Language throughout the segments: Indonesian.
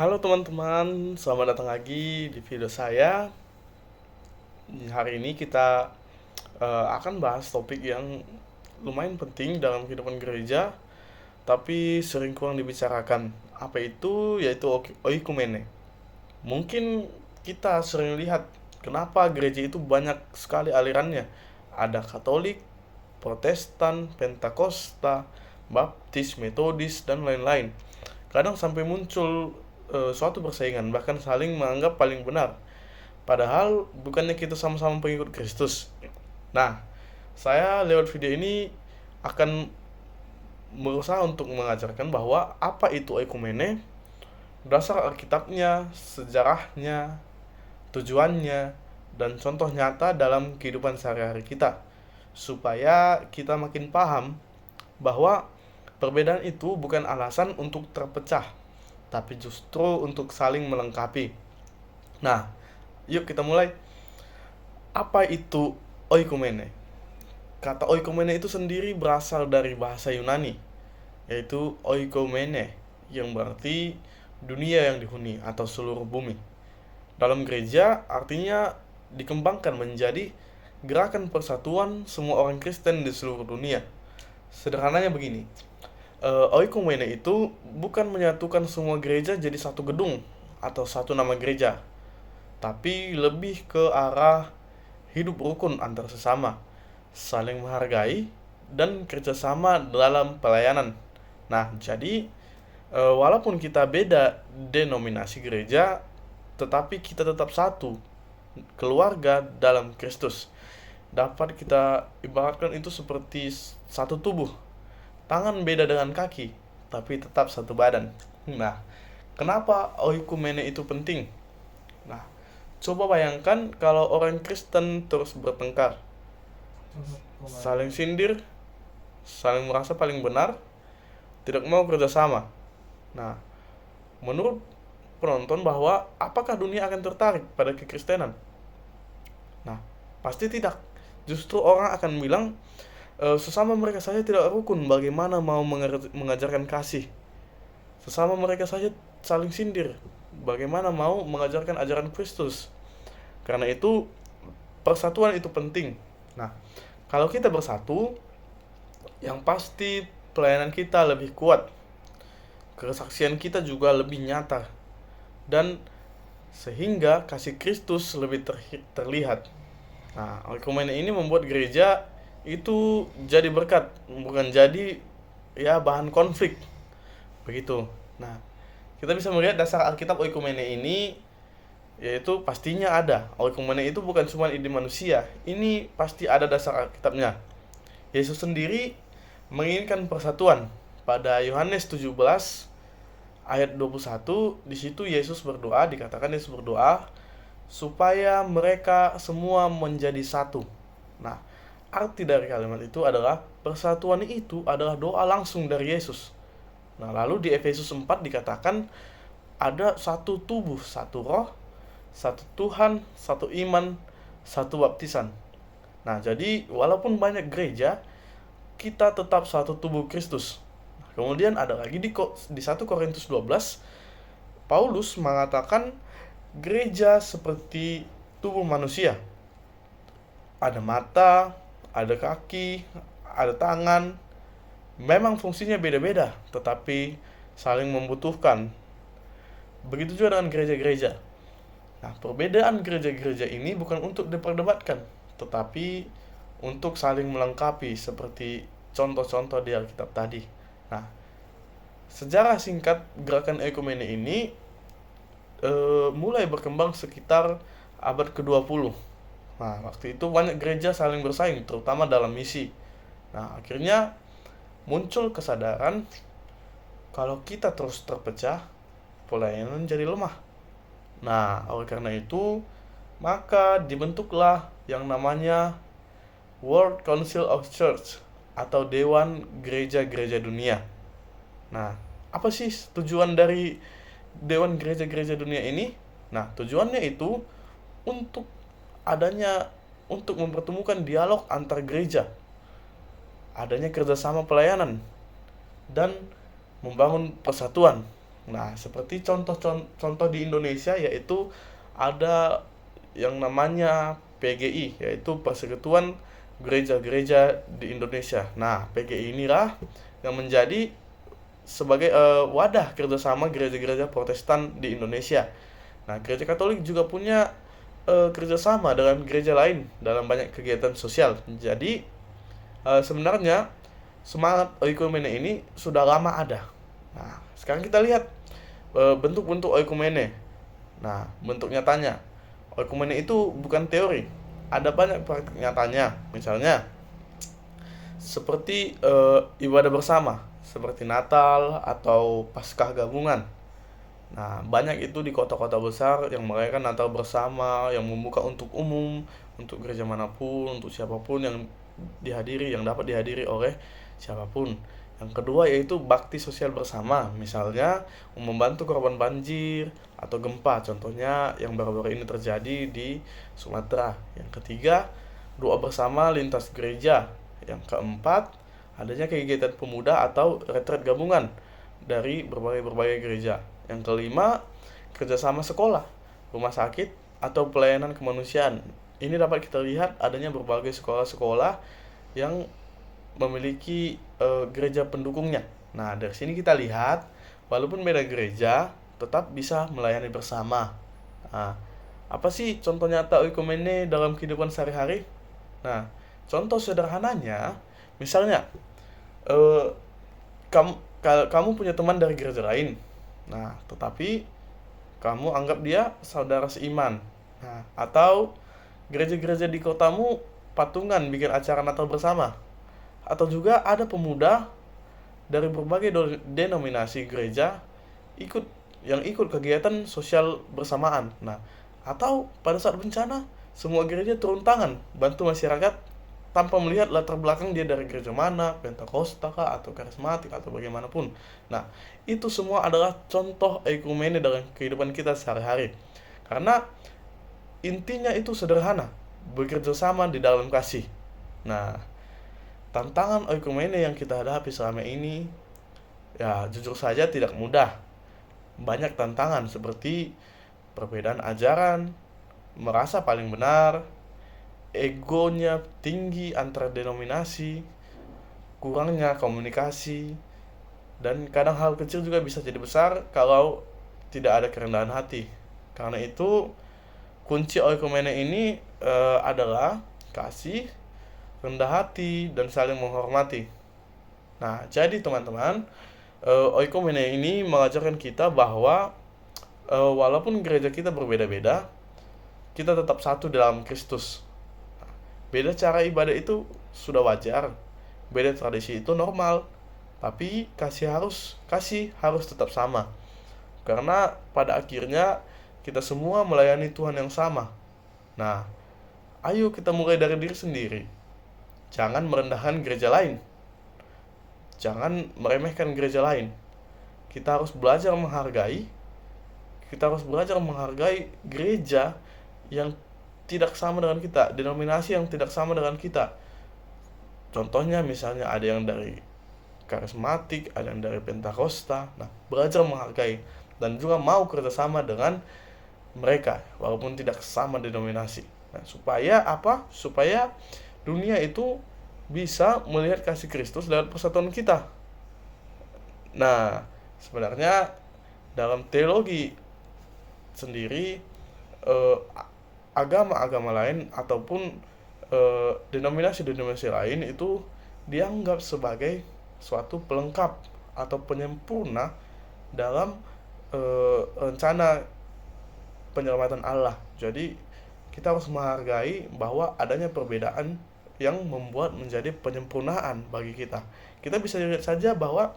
Halo teman-teman, selamat datang lagi di video saya. Hari ini kita akan bahas topik yang lumayan penting dalam kehidupan gereja, tapi sering kurang dibicarakan. Apa itu? Yaitu oikumene. Mungkin kita sering lihat kenapa gereja itu banyak sekali alirannya. Ada Katolik, Protestan, Pentakosta, Baptis, Metodis, dan lain-lain. Kadang sampai muncul suatu persaingan, bahkan saling menganggap paling benar. Padahal bukannya kita sama-sama pengikut Kristus. Nah, saya lewat video ini akan berusaha untuk mengajarkan bahwa apa itu oikumene, dasar Alkitabnya, sejarahnya, tujuannya, dan contoh nyata dalam kehidupan sehari-hari kita. Supaya kita makin paham bahwa perbedaan itu bukan alasan untuk terpecah, tapi justru untuk saling melengkapi. Nah, yuk kita mulai. Apa itu oikumene? Kata oikumene itu sendiri berasal dari bahasa Yunani, yaitu oikomene, yang berarti dunia yang dihuni atau seluruh bumi. Dalam gereja artinya dikembangkan menjadi gerakan persatuan semua orang Kristen di seluruh dunia. Sederhananya begini, oikumene itu bukan menyatukan semua gereja jadi satu gedung atau satu nama gereja, tapi lebih ke arah hidup rukun antar sesama, saling menghargai, dan kerjasama dalam pelayanan. Nah, jadi walaupun kita beda denominasi gereja, tetapi kita tetap satu keluarga dalam Kristus. Dapat kita ibaratkan itu seperti satu tubuh. Tangan beda dengan kaki, tapi tetap satu badan. Nah, kenapa oikumene itu penting? Nah, coba bayangkan kalau orang Kristen terus bertengkar, saling sindir, saling merasa paling benar, tidak mau kerjasama. Nah, menurut penonton bahwa apakah dunia akan tertarik pada kekristenan? Nah, pasti tidak. Justru orang akan bilang, sesama mereka saja tidak rukun, bagaimana mau mengajarkan kasih? Sesama mereka saja saling sindir, bagaimana mau mengajarkan ajaran Kristus? Karena itu, persatuan itu penting. Nah, kalau kita bersatu, yang pasti pelayanan kita lebih kuat, kesaksian kita juga lebih nyata, dan sehingga kasih Kristus lebih terlihat. Nah, oikumene ini membuat gereja itu jadi berkat, bukan jadi ya bahan konflik. Begitu. Nah, kita bisa melihat dasar Alkitab oikumene ini, yaitu pastinya ada. Oikumene itu bukan cuma ide manusia, ini pasti ada dasar Alkitabnya. Yesus sendiri menginginkan persatuan. Pada Yohanes 17 ayat 21, di situ Yesus berdoa, dikatakan Yesus berdoa supaya mereka semua menjadi satu. Nah, arti dari kalimat itu adalah persatuan itu adalah doa langsung dari Yesus. Nah, lalu di Efesus 4 dikatakan ada satu tubuh, satu roh, satu Tuhan, satu iman, satu baptisan. Nah, jadi walaupun banyak gereja, kita tetap satu tubuh Kristus. Kemudian ada lagi di 1 Korintus 12, Paulus mengatakan gereja seperti tubuh manusia. Ada mata, ada kaki, ada tangan. Memang fungsinya beda-beda, tetapi saling membutuhkan. Begitu juga dengan gereja-gereja. Nah, perbedaan gereja-gereja ini bukan untuk diperdebatkan, tetapi untuk saling melengkapi seperti contoh-contoh di Alkitab tadi. Nah, sejarah singkat gerakan ekumene ini mulai berkembang sekitar abad ke-20. Nah, waktu itu banyak gereja saling bersaing, terutama dalam misi. Nah, akhirnya muncul kesadaran kalau kita terus terpecah, pelayanan jadi lemah. Nah, oleh karena itu, maka dibentuklah yang namanya World Council of Church atau Dewan Gereja-Gereja Dunia. Nah, apa sih tujuan dari Dewan Gereja-Gereja Dunia ini? Nah, tujuannya itu untuk untuk mempertemukan dialog antar gereja, adanya kerjasama pelayanan, dan membangun persatuan. Nah, seperti contoh di Indonesia yaitu ada yang namanya PGI, yaitu Persekutuan Gereja-Gereja di Indonesia. Nah, PGI inilah yang menjadi sebagai wadah kerjasama gereja-gereja Protestan di Indonesia. Nah, gereja Katolik juga punya kerjasama dengan gereja lain dalam banyak kegiatan sosial. Jadi, sebenarnya semangat oikumene ini sudah lama ada. Nah, sekarang kita lihat bentuk-bentuk oikumene. Nah, bentuk nyatanya, oikumene itu bukan teori, ada banyak praktik nyatanya. Misalnya, seperti ibadah bersama, seperti Natal atau Paskah gabungan. Nah, banyak itu di kota-kota besar yang merayakan Natal bersama, yang membuka untuk umum, untuk gereja manapun, untuk siapapun yang yang dapat dihadiri oleh siapapun. Yang kedua yaitu bakti sosial bersama, misalnya membantu korban banjir atau gempa, contohnya yang baru-baru ini terjadi di Sumatera. Yang ketiga, doa bersama lintas gereja. Yang keempat, adanya kegiatan pemuda atau retret gabungan dari berbagai gereja. Yang kelima, kerjasama sekolah, rumah sakit, atau pelayanan kemanusiaan. Ini dapat kita lihat adanya berbagai sekolah-sekolah yang memiliki gereja pendukungnya. Nah, dari sini kita lihat, walaupun beda gereja, tetap bisa melayani bersama. Nah, apa sih contoh nyata oikumene dalam kehidupan sehari-hari? Nah, contoh sederhananya, misalnya, eh, kamu kamu punya teman dari gereja lain. Nah, tetapi kamu anggap dia saudara seiman. Nah, atau gereja-gereja di kotamu patungan bikin acara Natal bersama. Atau juga ada pemuda dari berbagai denominasi gereja ikut ikut kegiatan sosial bersamaan. Nah, atau pada saat bencana semua gereja turun tangan bantu masyarakat tanpa melihat latar belakang dia dari gereja mana, Pentakosta kah, atau karismatik, atau bagaimanapun. Nah, itu semua adalah contoh ekumene dalam kehidupan kita sehari-hari. Karena intinya itu sederhana, bekerja sama di dalam kasih. Nah, tantangan ekumene yang kita hadapi selama ini, ya jujur saja tidak mudah. Banyak tantangan seperti perbedaan ajaran, merasa paling benar, egonya tinggi antara denominasi, kurangnya komunikasi, dan kadang hal kecil juga bisa jadi besar kalau tidak ada kerendahan hati. Karena itu, kunci oikumene ini adalah kasih, rendah hati, dan saling menghormati. Nah, jadi teman-teman, oikumene ini mengajarkan kita bahwa walaupun gereja kita berbeda-beda, kita tetap satu dalam Kristus. Beda cara ibadah itu sudah wajar, beda tradisi itu normal, tapi kasih harus tetap sama. Karena pada akhirnya kita semua melayani Tuhan yang sama. Nah, ayo kita mulai dari diri sendiri. Jangan merendahkan gereja lain. Jangan meremehkan gereja lain. Kita harus belajar menghargai. Kita harus belajar menghargai gereja yang tidak sama dengan kita, denominasi yang tidak sama dengan kita. Contohnya misalnya ada yang dari karismatik, ada yang dari Pentakosta. Nah, belajar menghargai dan juga mau kerjasama dengan mereka walaupun tidak sama denominasi. Nah, supaya apa? Supaya dunia itu bisa melihat kasih Kristus lewat persatuan kita. Nah, sebenarnya dalam teologi sendiri, eh, agama-agama lain ataupun denominasi-denominasi lain itu dianggap sebagai suatu pelengkap atau penyempurna dalam rencana penyelamatan Allah. Jadi kita harus menghargai bahwa adanya perbedaan yang membuat menjadi penyempurnaan bagi kita. Kita bisa lihat saja bahwa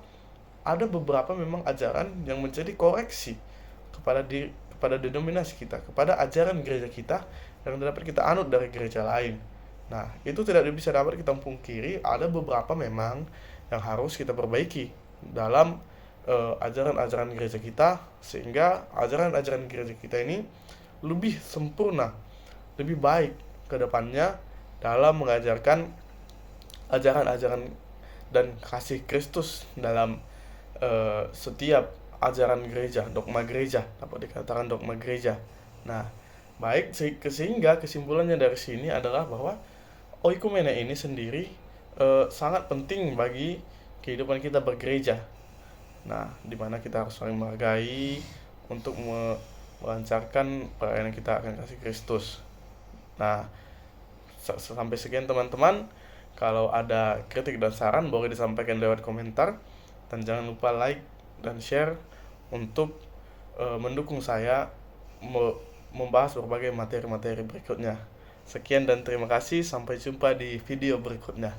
ada beberapa memang ajaran yang menjadi koreksi kepada denominasi kita, kepada ajaran gereja kita yang dapat kita anut dari gereja lain. Nah, itu tidak bisa dapat kita pungkiri, ada beberapa memang yang harus kita perbaiki dalam ajaran-ajaran gereja kita, sehingga ajaran-ajaran gereja kita ini lebih sempurna, lebih baik ke depannya dalam mengajarkan ajaran-ajaran dan kasih Kristus dalam setiap ajaran gereja, dogma gereja, dapat dikatakan dogma gereja. Nah, baik sehingga kesimpulannya dari sini adalah bahwa oikumene ini sendiri sangat penting bagi kehidupan kita bergereja. Nah, di mana kita harus saling menghargai untuk melancarkan pelayanan kita akan kasih Kristus. Nah, sampai sekian teman-teman. Kalau ada kritik dan saran boleh disampaikan lewat komentar, dan jangan lupa like dan share untuk mendukung saya membahas berbagai materi-materi berikutnya. Sekian dan terima kasih, sampai jumpa di video berikutnya.